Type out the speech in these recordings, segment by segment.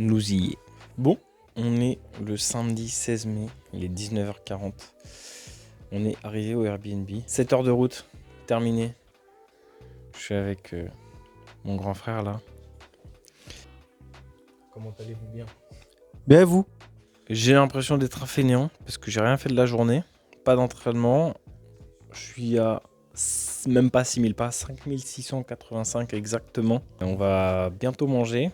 nous y est. Bon, on est le samedi 16 mai, il est 19h40. On est arrivé au Airbnb. 7 heures de route, terminé. Je suis avec mon grand frère là. Comment allez-vous bien? Bien vous? J'ai l'impression d'être un fainéant parce que j'ai rien fait de la journée. Pas d'entraînement. Je suis à même pas 6000 pas, 5685 exactement. On va bientôt manger.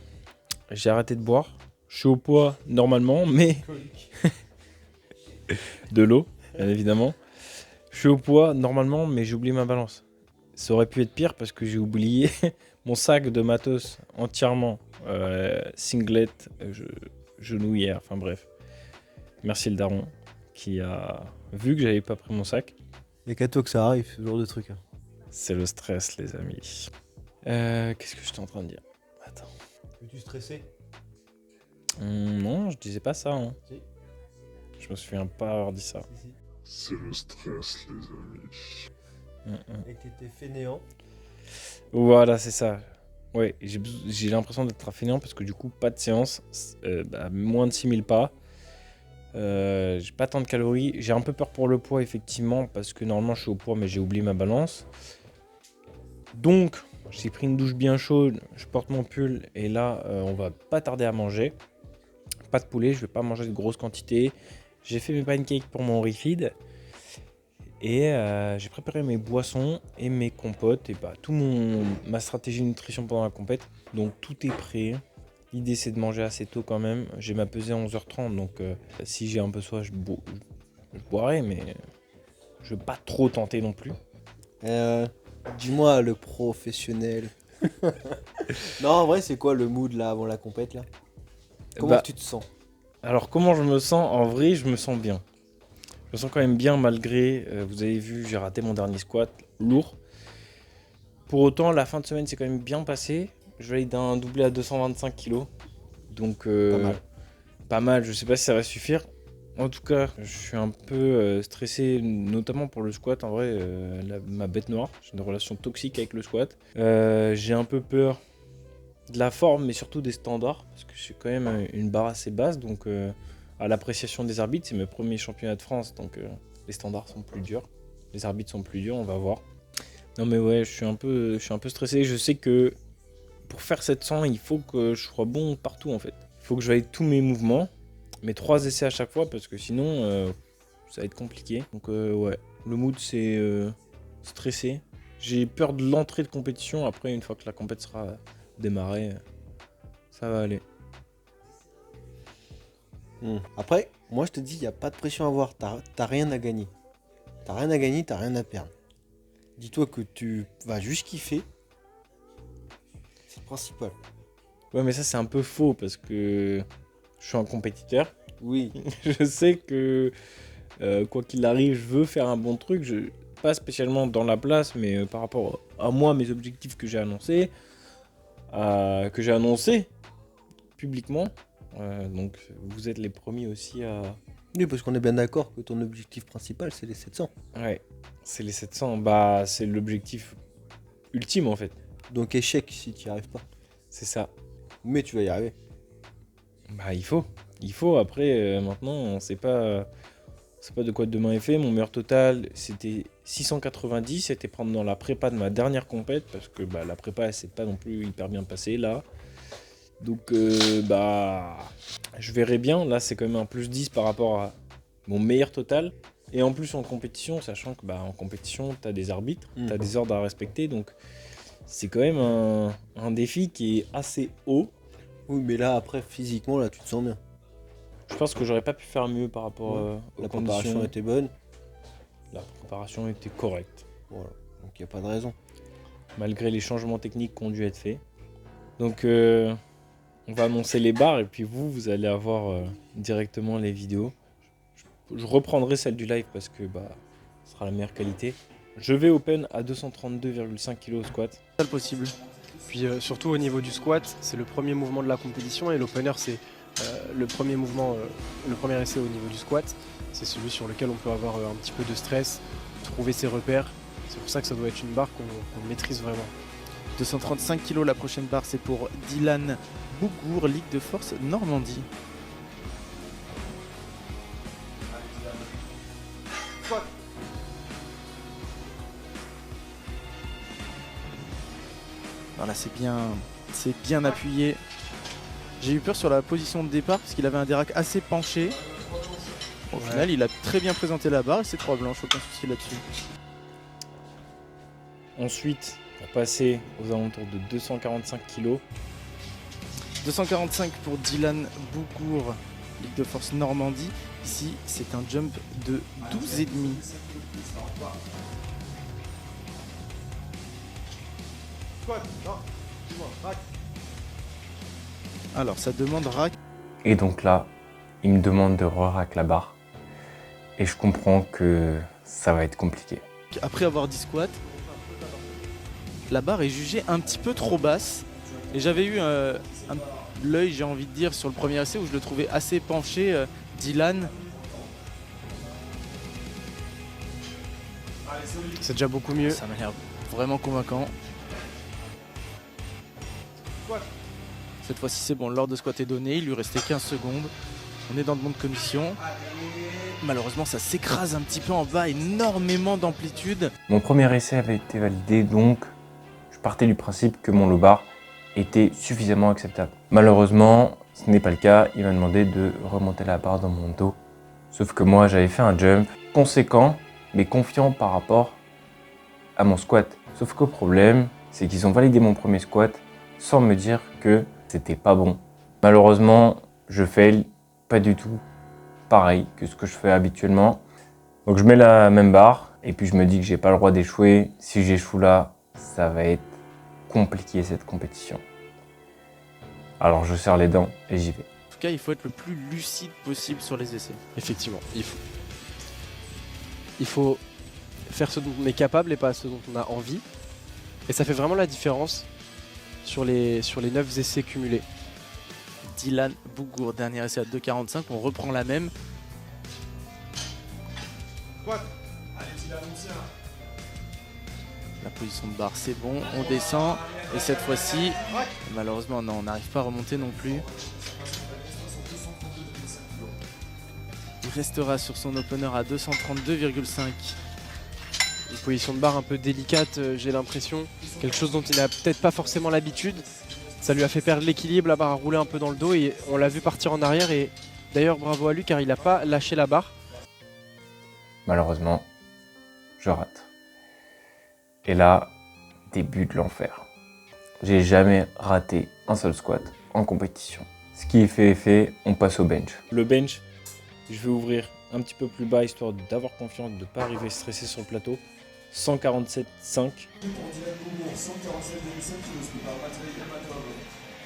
J'ai arrêté de boire. Je suis au poids normalement, mais de l'eau, bien évidemment. Je suis au poids normalement, mais j'ai oublié ma balance. Ça aurait pu être pire parce que j'ai oublié mon sac de matos entièrement. Singlet, genouillère, enfin bref. Merci le daron qui a vu que j'avais pas pris mon sac. Y'a qu'à toi que ça arrive, ce genre de truc. C'est le stress, les amis. Qu'est-ce que j'étais en train de dire? Attends. Es-tu stressé? Non, je disais pas ça. Hein. Si. Je me souviens pas avoir dit ça. Si. C'est le stress, les amis. Et t'étais fainéant. Voilà, c'est ça. Ouais, j'ai l'impression d'être un fainéant parce que du coup, pas de séance, moins de 6000 pas. J'ai pas tant de calories. J'ai un peu peur pour le poids, effectivement, parce que normalement je suis au poids, mais j'ai oublié ma balance. Donc, j'ai pris une douche bien chaude, je porte mon pull, et là, on va pas tarder à manger. Pas de poulet, je vais pas manger de grosses quantités. J'ai fait mes pancakes pour mon refeed. Et j'ai préparé mes boissons et mes compotes et ma stratégie de nutrition pendant la compète. Donc tout est prêt. L'idée c'est de manger assez tôt quand même. J'ai ma pesée à 11h30 donc si j'ai un peu soif je boirai mais je veux pas trop tenter non plus. Dis-moi le professionnel. Non en vrai c'est quoi le mood là avant la compète là? Comment tu te sens? Alors comment je me sens? En vrai je me sens bien. Je me sens quand même bien malgré, vous avez vu, j'ai raté mon dernier squat, lourd. Pour autant, la fin de semaine s'est quand même bien passée. Je valide un doublé à 225 kg. Donc, Pas mal. Pas mal, je sais pas si ça va suffire. En tout cas, je suis un peu stressé, notamment pour le squat. En vrai, ma bête noire, j'ai une relation toxique avec le squat. J'ai un peu peur de la forme, mais surtout des standards, parce que j'ai quand même une barre assez basse. Donc, à l'appréciation des arbitres, c'est mes premiers championnats de France, donc les standards sont plus durs, les arbitres sont plus durs, on va voir. Non mais ouais, je suis un peu stressé, je sais que pour faire 700, il faut que je sois bon partout en fait. Il faut que je valide tous mes mouvements, mes 3 essais à chaque fois, parce que sinon, ça va être compliqué. Donc ouais, le mood c'est stressé. J'ai peur de l'entrée de compétition, après une fois que la compétition sera démarrée, ça va aller. Après, moi je te dis, il n'y a pas de pression à avoir, t'as rien à gagner. T'as rien à gagner, t'as rien à perdre. Dis-toi que tu vas juste kiffer. C'est le principal. Ouais mais ça c'est un peu faux parce que je suis un compétiteur. Oui. Je sais que quoi qu'il arrive, je veux faire un bon truc. Pas spécialement dans la place, mais par rapport à moi, mes objectifs que j'ai annoncés publiquement. Donc vous êtes les premiers aussi à... Oui, parce qu'on est bien d'accord que ton objectif principal, c'est les 700. Ouais, c'est les 700. Bah, c'est l'objectif ultime en fait. Donc échec si tu n'y arrives pas. C'est ça. Mais tu vas y arriver. Bah, il faut. Il faut. Après, maintenant, on sait pas de quoi demain est fait. Mon meilleur total, c'était 690. C'était prendre dans la prépa de ma dernière compète parce que bah, la prépa, elle s'est pas non plus hyper bien passée là. Donc, je verrai bien. Là, c'est quand même un plus 10 par rapport à mon meilleur total. Et en plus, en compétition, sachant que en compétition, tu as des arbitres, tu as des ordres à respecter. Donc, c'est quand même un défi qui est assez haut. Oui, mais là, après, physiquement, là, tu te sens bien. Je pense que j'aurais pas pu faire mieux par rapport aux La conditions. préparation était bonne. La préparation était correcte. Voilà. Donc, il n'y a pas de raison. Malgré les changements techniques qui ont dû être faits. Donc, on va annoncer les barres et puis vous allez avoir directement les vidéos. Je reprendrai celle du live parce que ce sera la meilleure qualité. Je vais open à 232,5 kg au squat. C'est le possible. Puis surtout au niveau du squat, c'est le premier mouvement de la compétition et l'opener c'est le premier mouvement, le premier essai au niveau du squat. C'est celui sur lequel on peut avoir un petit peu de stress, trouver ses repères. C'est pour ça que ça doit être une barre qu'on maîtrise vraiment. 235 kg, la prochaine barre, c'est pour Dylan Bougour, Ligue de Force Normandie. Voilà, c'est bien appuyé. J'ai eu peur sur la position de départ parce qu'il avait un dérac assez penché. Au final, il a très bien présenté la barre et c'est 3 blanches, aucun souci là-dessus. Ensuite, pour passer aux alentours de 245 kg, 245 pour Dylan Bougour, Ligue de Force Normandie. Ici, c'est un jump de 12,5. Alors, ça demande rack. Et donc là, il me demande de re-rack la barre. Et je comprends que ça va être compliqué. Après avoir dit squat, la barre est jugée un petit peu trop basse. Et j'avais eu l'œil, j'ai envie de dire, sur le premier essai où je le trouvais assez penché. Dylan. C'est déjà beaucoup mieux. Ça m'a l'air vraiment convaincant. Cette fois-ci c'est bon, l'ordre de squat est donné, il lui restait 15 secondes. On est dans de bonnes conditions. Malheureusement ça s'écrase un petit peu en bas, énormément d'amplitude. Mon premier essai avait été validé, donc je partais du principe que mon low bar était suffisamment acceptable. Malheureusement, ce n'est pas le cas, il m'a demandé de remonter la barre dans mon dos. Sauf que moi j'avais fait un jump conséquent, mais confiant par rapport à mon squat. Sauf que le problème, c'est qu'ils ont validé mon premier squat sans me dire que c'était pas bon. Malheureusement, je fail pas du tout pareil que ce que je fais habituellement. Donc je mets la même barre et puis je me dis que j'ai pas le droit d'échouer. Si j'échoue là, ça va être compliqué cette compétition. Alors je serre les dents et j'y vais. En tout cas, il faut être le plus lucide possible sur les essais. Effectivement, il faut faire ce dont on est capable et pas ce dont on a envie. Et ça fait vraiment la différence sur les 9 essais cumulés. Dylan Bougour, dernier essai à 2,45, on reprend la même. La position de barre c'est bon, on descend et cette fois-ci, malheureusement non, on n'arrive pas à remonter non plus. Il restera sur son opener à 232,5. Une position de barre un peu délicate, j'ai l'impression. Quelque chose dont il n'a peut-être pas forcément l'habitude. Ça lui a fait perdre l'équilibre, la barre a roulé un peu dans le dos et on l'a vu partir en arrière. Et d'ailleurs bravo à lui car il n'a pas lâché la barre. Malheureusement, je rate. Et là, début de l'enfer. J'ai jamais raté un seul squat en compétition. Ce qui est fait est fait, on passe au bench. le bench, je vais ouvrir un petit peu plus bas histoire d'avoir confiance, de ne pas arriver stressé sur le plateau. 147,5.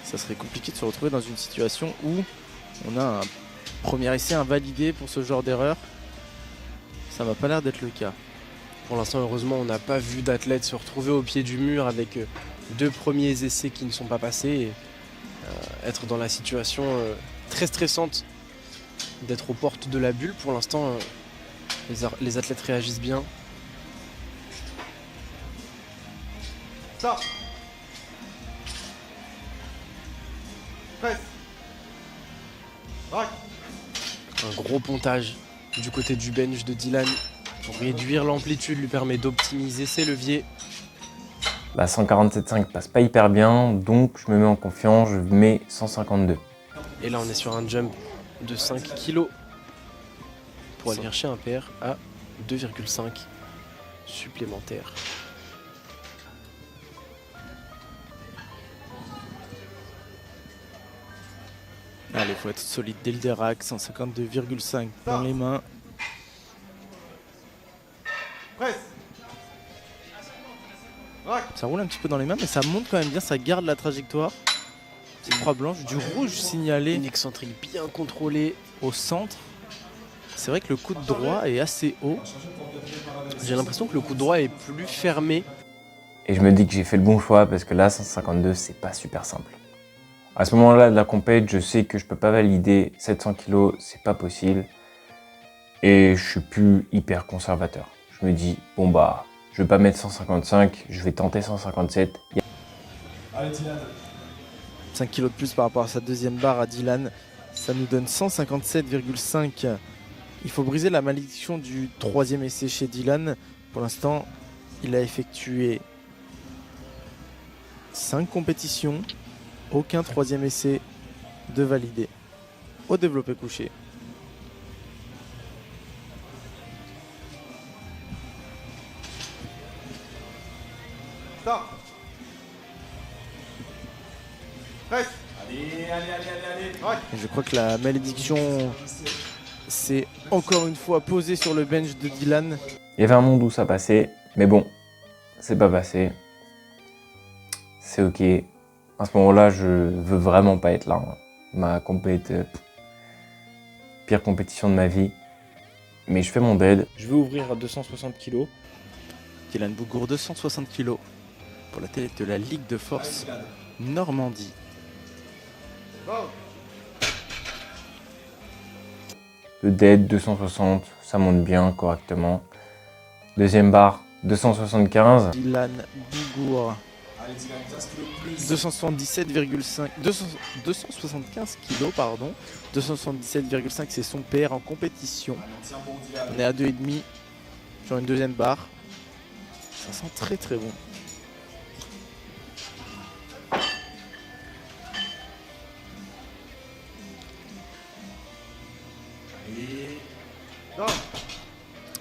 Ça serait compliqué de se retrouver dans une situation où on a un premier essai invalidé pour ce genre d'erreur. Ça m'a pas l'air d'être le cas. Pour l'instant, heureusement, on n'a pas vu d'athlète se retrouver au pied du mur avec 2 premiers essais qui ne sont pas passés et être dans la situation très stressante d'être aux portes de la bulle. Pour l'instant, les athlètes réagissent bien. Ça. Presse. Rack. Un gros pontage du côté du bench de Dylan pour réduire l'amplitude, lui permet d'optimiser ses leviers. La 147,5 passe pas hyper bien, donc je me mets en confiance, je mets 152. Et là, on est sur un jump de 5 kg pour aller chercher un PR à 2,5 supplémentaires. Allez, faut être solide dès le dérac, 152,5 dans les mains. Presse. Rack. Ça roule un petit peu dans les mains, mais ça monte quand même bien, ça garde la trajectoire. C'est 3 blanches, du rouge signalé Une excentrique bien contrôlée. au centre. C'est vrai que le coup de droit est assez haut. J'ai l'impression que le coup droit est plus fermé. Et je me dis que j'ai fait le bon choix parce que là, 152, c'est pas super simple. À ce moment-là de la compète, je sais que je peux pas valider 700 kg, c'est pas possible. Et je suis plus hyper conservateur. Je me dis, bon bah, je vais pas mettre 155, je vais tenter 157. 5 kg de plus par rapport à sa deuxième barre à Dylan. Ça nous donne 157,5. Il faut briser la malédiction du troisième essai chez Dylan. Pour l'instant, il a effectué 5 compétitions. Aucun troisième essai de validé au développé couché. Et je crois que la malédiction s'est encore une fois posée sur le bench de Dylan. Il y avait un monde où ça passait, mais bon, c'est pas passé. C'est ok. À ce moment-là, je veux vraiment pas être là. Ma pire compétition de ma vie. Mais je fais mon dead. Je vais ouvrir à 260 kg. Dylan Bougour, 260 kg pour la tête de la Ligue de Force Normandie. Le dead 260, ça monte bien correctement. Deuxième barre 275. Dylan Bougour, 275 kg, pardon. 277,5 c'est son père en compétition. On est à 2,5 sur une deuxième barre. Ça sent très très bon.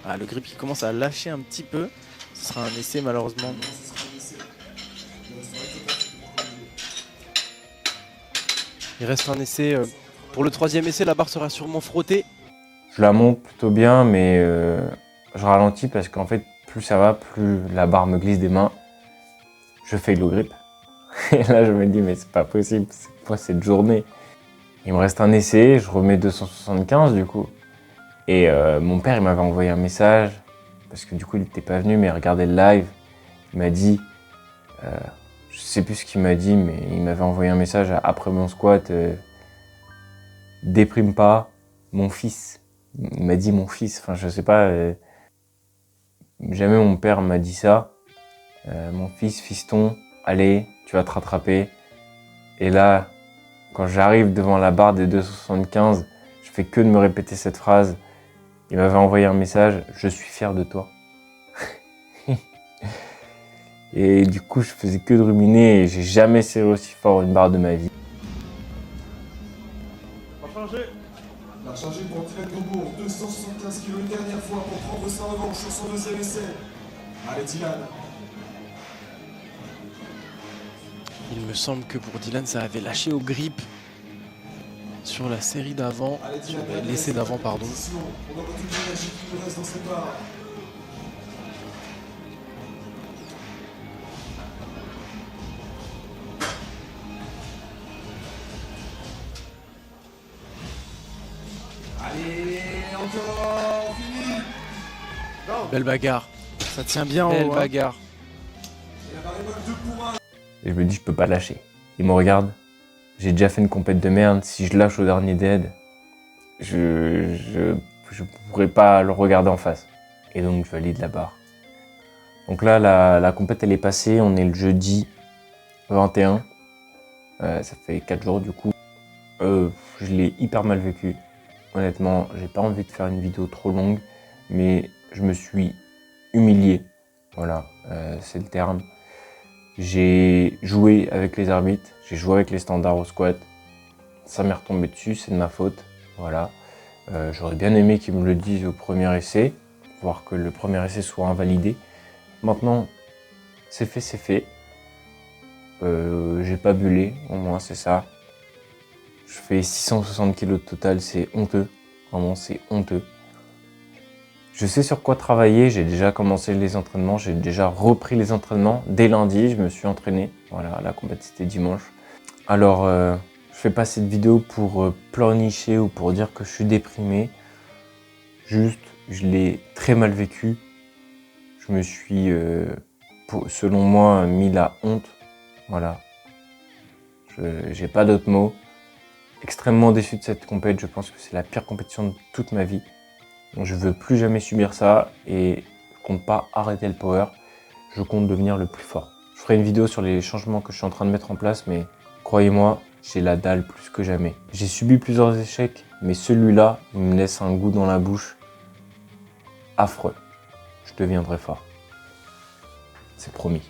Ah, le grip qui commence à lâcher un petit peu. Ce sera un essai malheureusement. Il reste un essai. Pour le troisième essai, la barre sera sûrement frottée. Je la monte plutôt bien, mais je ralentis parce qu'en fait, plus ça va, plus la barre me glisse des mains. Je fais le grip. Et là, je me dis, mais c'est pas possible, c'est quoi cette journée? Il me reste un essai, je remets 275 du coup. Et mon père, il m'avait envoyé un message, parce que du coup, il n'était pas venu, mais il regardait le live. Il m'a dit, je sais plus ce qu'il m'a dit, mais il m'avait envoyé un message après mon squat. Déprime pas, mon fils. Il m'a dit mon fils, enfin je sais pas. Jamais mon père m'a dit ça. Mon fils, fiston, allez, tu vas te rattraper. Et là, quand j'arrive devant la barre des 275, je fais que de me répéter cette phrase. Il m'avait envoyé un message, je suis fier de toi. Et du coup, je faisais que de ruminer et j'ai jamais serré aussi fort une barre de ma vie. La chargée pour Dylan Bougour, 275 kg une dernière fois pour prendre sa revanche sur son deuxième essai. Allez Dylan. Il me semble que pour Dylan, ça avait lâché au grip sur la série d'avant, sur l'essai d'avant, pardon. On aura toute l'énergie qui nous reste dans cette barre. Allez, encore, fini. Belle bagarre. Ça tient bien en Belle haut. bagarre. Et la barre est bonne 2 pour 1. Et je me dis, je peux pas lâcher. Il me regarde. J'ai déjà fait une compète de merde. Si je lâche au dernier dead, je pourrais pas le regarder en face. Et donc, je valide la barre. Donc là, la compète, elle est passée. On est le jeudi 21. Ça fait 4 jours, du coup. Je l'ai hyper mal vécu. Honnêtement, j'ai pas envie de faire une vidéo trop longue. Mais je me suis humilié. Voilà, c'est le terme. J'ai joué avec les arbitres, j'ai joué avec les standards au squat. Ça m'est retombé dessus, c'est de ma faute. Voilà. J'aurais bien aimé qu'ils me le disent au premier essai, voire que le premier essai soit invalidé. Maintenant, c'est fait, c'est fait. J'ai pas bullé, au moins c'est ça. Je fais 660 kg de total, c'est honteux. Vraiment, c'est honteux. Je sais sur quoi travailler, j'ai déjà commencé les entraînements, j'ai déjà repris les entraînements. Dès lundi, je me suis entraîné. Voilà, la compétition c'était dimanche. Alors, je fais pas cette vidéo pour pleurnicher ou pour dire que je suis déprimé. Juste, je l'ai très mal vécu. Je me suis, selon moi, mis la honte. Voilà. J'ai pas d'autres mots. Extrêmement déçu de cette compétition, je pense que c'est la pire compétition de toute ma vie. Donc je veux plus jamais subir ça et je compte pas arrêter le power, je compte devenir le plus fort. Je ferai une vidéo sur les changements que je suis en train de mettre en place, mais croyez-moi, j'ai la dalle plus que jamais. J'ai subi plusieurs échecs, mais celui-là, il me laisse un goût dans la bouche affreux. Je deviendrai fort. C'est promis.